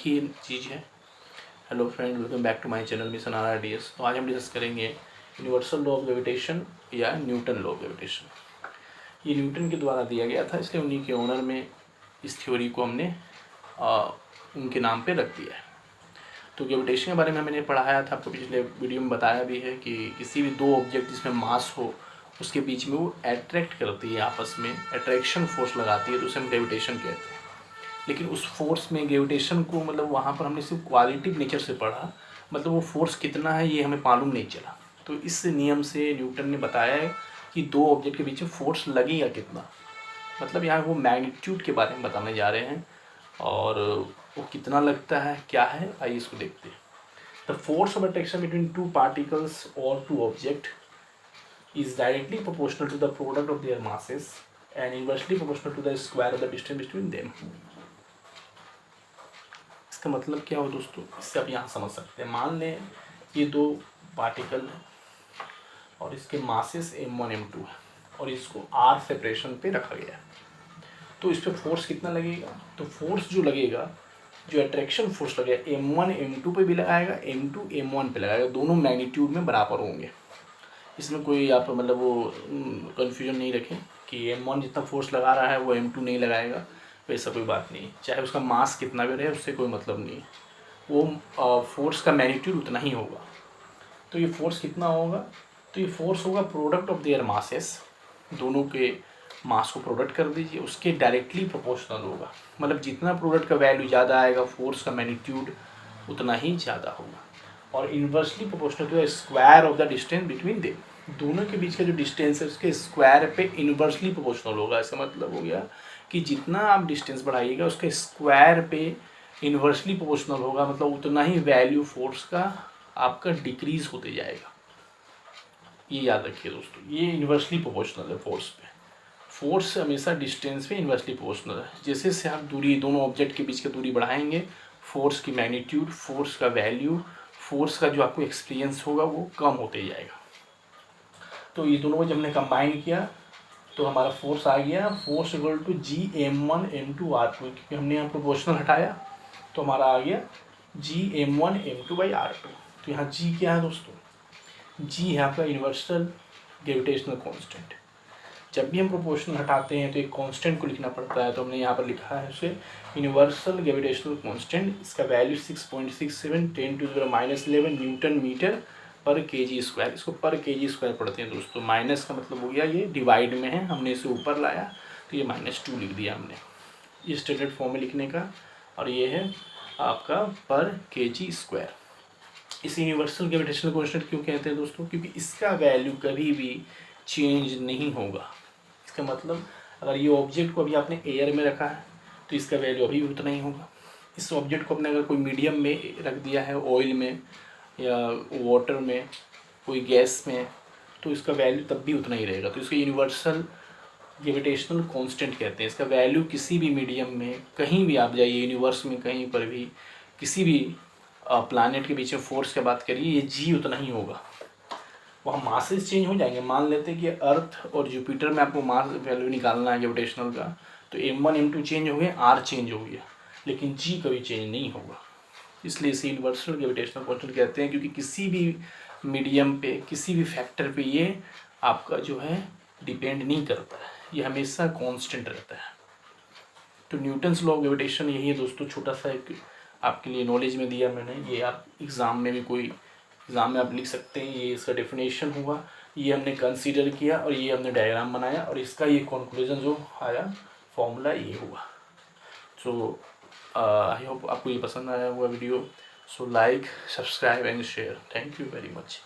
ही चीज़ है। Hello friend, welcome back to my channel mission RRDS। तो आज हम डिस्कस करेंगे यूनिवर्सल लॉ ऑफ ग्रेविटेशन या न्यूटन लॉ ऑफ ग्रेविटेशन। ये न्यूटन के द्वारा दिया गया था, इसलिए उन्हीं के ऑनर में इस थ्योरी को हमने उनके नाम पे रख दिया है। तो ग्रेविटेशन के बारे में मैंने पढ़ाया था, आपको पिछले वीडियो में बताया भी है कि किसी भी दो ऑब्जेक्ट जिसमें मास हो उसके बीच में वो अट्रैक्ट करती है, आपस में अट्रैक्शन फोर्स लगाती है, तो उसे हम ग्रेविटेशन कहते हैं। लेकिन उस फोर्स में ग्रेविटेशन को मतलब वहाँ पर हमने सिर्फ क्वालिटिव नेचर से पढ़ा, मतलब वो फोर्स कितना है ये हमें मालूम नहीं चला। तो इस नियम से न्यूटन ने बताया है कि दो ऑब्जेक्ट के बीच में फोर्स लगेगा कितना, मतलब यहाँ वो मैग्नीट्यूड के बारे में बताने जा रहे हैं और वो कितना लगता है क्या है, आइए इसको देखते हैं। The force of attraction between two particles और two object is directly proportional to the product of their masses and inversely proportional to the square of the distance between them. इसका मतलब क्या हो दोस्तों, इससे आप यहाँ समझ सकते हैं। मान लें ये दो पार्टिकल है और इसके मासेस m1 m2 है और इसको r सेपरेशन पे रखा गया है, तो इस पर फोर्स कितना लगेगा? तो फोर्स जो लगेगा, जो अट्रैक्शन फोर्स लगेगा, m1 m2 पे भी लगाएगा, m2 m1 पे लगाएगा, दोनों मैग्नीट्यूड में बराबर होंगे। इसमें कोई आप मतलब वो कन्फ्यूजन नहीं रखें कि m1 जितना फोर्स लगा रहा है वो m2 नहीं लगाएगा, वैसा कोई बात नहीं। चाहे उसका मास कितना भी रहे उससे कोई मतलब नहीं है, वो फोर्स का मैग्नीट्यूड उतना ही होगा। तो ये फोर्स कितना होगा? तो ये फोर्स होगा प्रोडक्ट ऑफ देयर मासेस, दोनों के मास को प्रोडक्ट कर दीजिए, उसके डायरेक्टली प्रोपोर्शनल होगा। मतलब जितना प्रोडक्ट का वैल्यू ज़्यादा आएगा फोर्स का मैग्नीट्यूड उतना ही ज़्यादा होगा। और inversely proportional to the square of the distance between them, दोनों के बीच का जो डिस्टेंस है उसके स्क्वायर पे इन्वर्सली प्रोपोर्शनल होगा। इसका मतलब हो गया कि जितना आप डिस्टेंस बढ़ाइएगा उसके स्क्वायर पे इन्वर्सली प्रोपोर्शनल होगा, मतलब उतना ही वैल्यू फोर्स का आपका डिक्रीज होते जाएगा। ये याद रखिए दोस्तों, ये इन्वर्सली प्रोपोर्शनल है फोर्स पे। फोर्स हमेशा डिस्टेंस पे इन्वर्सली प्रोपोर्शनल है। जैसे जैसे आप दूरी, दोनों ऑब्जेक्ट के बीच की दूरी बढ़ाएंगे, फोर्स की मैग्नीट्यूड, फोर्स का वैल्यू, फोर्स का जो आपको एक्सपीरियंस होगा वो कम होते जाएगा। तो ये दोनों को जब हमने कंबाइन किया तो हमारा फोर्स आ गया, force equal to Gm1 m2 r2, क्योंकि हमने यहाँ प्रोपोर्शनल हटाया तो हमारा आ गया Gm1 m2/r2। तो यहाँ G क्या है दोस्तों? G है आपका यूनिवर्सल ग्रेविटेशनल कांस्टेंट। जब भी हम प्रोपोर्शनल हटाते हैं तो एक कांस्टेंट को लिखना पड़ता है, तो हमने यहाँ पर लिखा है उसे यूनिवर्सल ग्रेविटेशनल कांस्टेंट। इसका वैल्यू 6.67 10⁻11 न्यूटन मीटर पर kg स्क्वायर। इसको पर kg स्क्वायर पढ़ते हैं दोस्तों। माइनस का मतलब हो गया ये डिवाइड में है, हमने इसे ऊपर लाया तो ये -2 लिख दिया हमने, ये स्टैंडर्ड फॉर्म में लिखने का। और ये है आपका पर kg स्क्वायर। इसे यूनिवर्सल ग्रेविटेशनल कांस्टेंट क्यों कहते हैं दोस्तों? क्योंकि इसका वैल्यू कभी भी चेंज नहीं होगा। इसका मतलब अगर ये ऑब्जेक्ट को अभी आपने एयर में रखा है तो इसका वैल्यू अभी भी उतना ही होगा। इस ऑब्जेक्ट को आपने अगर कोई मीडियम में रख दिया है, ऑयल में या वाटर में, कोई गैस में, तो इसका वैल्यू तब भी उतना ही रहेगा। तो इसको यूनिवर्सल ग्रेविटेशनल कांस्टेंट कहते हैं। इसका वैल्यू किसी भी मीडियम में, कहीं भी आप जाइए यूनिवर्स में, कहीं पर भी किसी भी प्लैनेट के बीच में फोर्स की बात करिए, ये G उतना ही होगा। वहाँ मासेस चेंज हो जाएंगे। मान लेते हैं कि अर्थ और जुपिटर में आपको मास वैल्यू निकालना है ग्रेविटेशनल का, तो m1 m2 चेंज हो गए, r चेंज हो गया, लेकिन G कभी चेंज नहीं होगा। इसलिए इसे यूनिवर्सल ग्रेविटेशनल कांस्टेंट कहते हैं, क्योंकि किसी भी मीडियम पे, किसी भी फैक्टर पे ये आपका जो है डिपेंड नहीं करता है, ये हमेशा कांस्टेंट रहता है। तो न्यूटन्स लॉ ऑफ ग्रेविटेशन यही है दोस्तों। छोटा सा एक आपके लिए नॉलेज में दिया मैंने, ये आप एग्ज़ाम में भी, कोई एग्ज़ाम में आप लिख सकते हैं। ये इसका डेफिनेशन हुआ, ये हमने कंसीडर किया और ये हमने डायग्राम बनाया और इसका ये कंक्लूजन जो आया, फॉर्मूला ये हुआ। सो आई होप आपको ये पसंद आया हुआ video. So like, subscribe and share. Thank you very much.